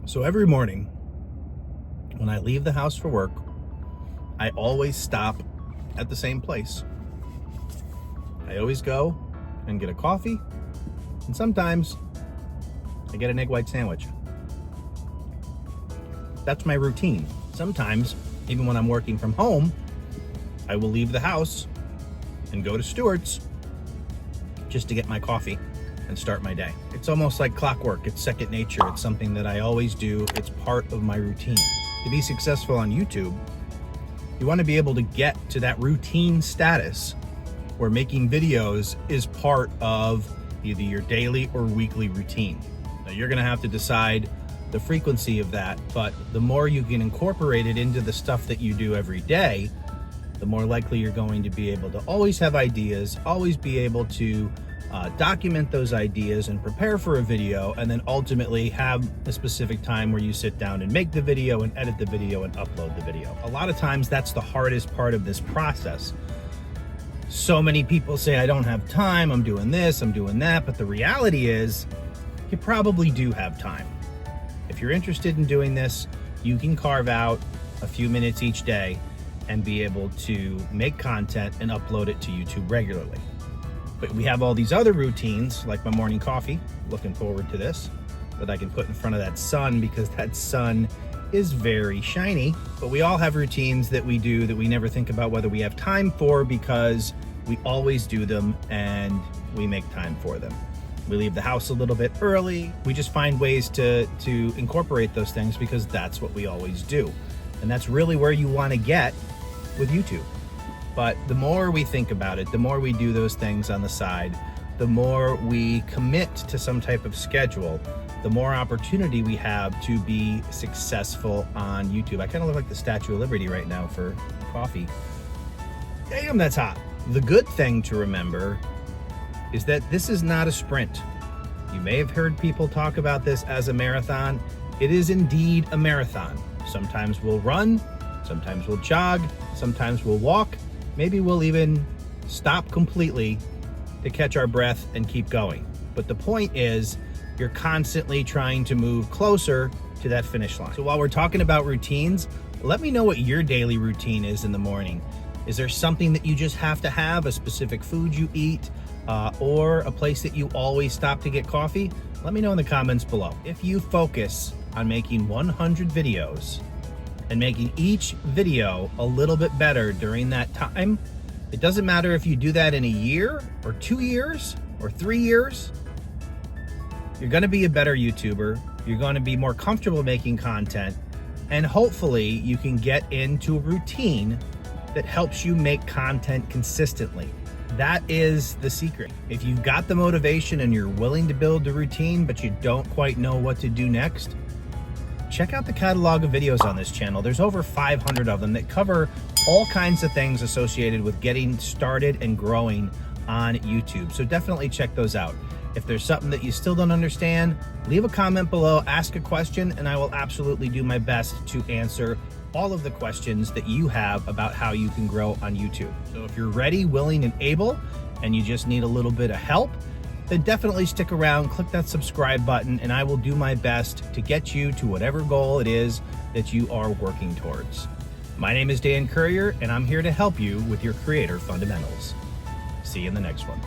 So every morning when I leave the house for work, I always stop at the same place. I always go and get a coffee, and sometimes I get an egg white sandwich. That's my routine. Sometimes, even when I'm working from home, I will leave the house and go to Stewart's just to get my coffee and start my day. It's almost like clockwork. It's second nature. It's something that I always do. It's part of my routine. To be successful on YouTube, you want to be able to get to that routine status where making videos is part of either your daily or weekly routine. Now, you're going to have to decide the frequency of that, but the more you can incorporate it into the stuff that you do every day, the more likely you're going to be able to always have ideas, always be able to document those ideas and prepare for a video, and then ultimately have a specific time where you sit down and make the video and edit the video and upload the video. A lot of times that's the hardest part of this process. So many people say, I don't have time, I'm doing this, I'm doing that, but the reality is you probably do have time. If you're interested in doing this, you can carve out a few minutes each day and be able to make content and upload it to YouTube regularly. But we have all these other routines, like my morning coffee, looking forward to this, that I can put in front of that sun because that sun is very shiny. But we all have routines that we do that we never think about whether we have time for, because we always do them and we make time for them. We leave the house a little bit early. We just find ways to incorporate those things because that's what we always do. And that's really where you want to get with YouTube. But the more we think about it, the more we do those things on the side, the more we commit to some type of schedule, the more opportunity we have to be successful on YouTube. I kind of look like the Statue of Liberty right now for coffee. Damn, that's hot. The good thing to remember is that this is not a sprint. You may have heard people talk about this as a marathon. It is indeed a marathon. Sometimes we'll run, sometimes we'll jog, sometimes we'll walk. Maybe we'll even stop completely to catch our breath and keep going. But the point is, you're constantly trying to move closer to that finish line. So while we're talking about routines, let me know what your daily routine is in the morning. Is there something that you just have to have, a specific food you eat, or a place that you always stop to get coffee? Let me know in the comments below. If you focus on making 100 videos and making each video a little bit better during that time, it doesn't matter if you do that in a year or 2 years or 3 years, you're gonna be a better YouTuber, you're gonna be more comfortable making content, and hopefully you can get into a routine that helps you make content consistently. That is the secret. If you've got the motivation and you're willing to build the routine, but you don't quite know what to do next, check out the catalog of videos on this channel. There's over 500 of them that cover all kinds of things associated with getting started and growing on YouTube. So definitely check those out. If there's something that you still don't understand, leave a comment below, ask a question, and I will absolutely do my best to answer all of the questions that you have about how you can grow on YouTube. So if you're ready, willing, and able, and you just need a little bit of help, then definitely stick around, click that subscribe button, and I will do my best to get you to whatever goal it is that you are working towards. My name is Dan Currier, and I'm here to help you with your creator fundamentals. See you in the next one.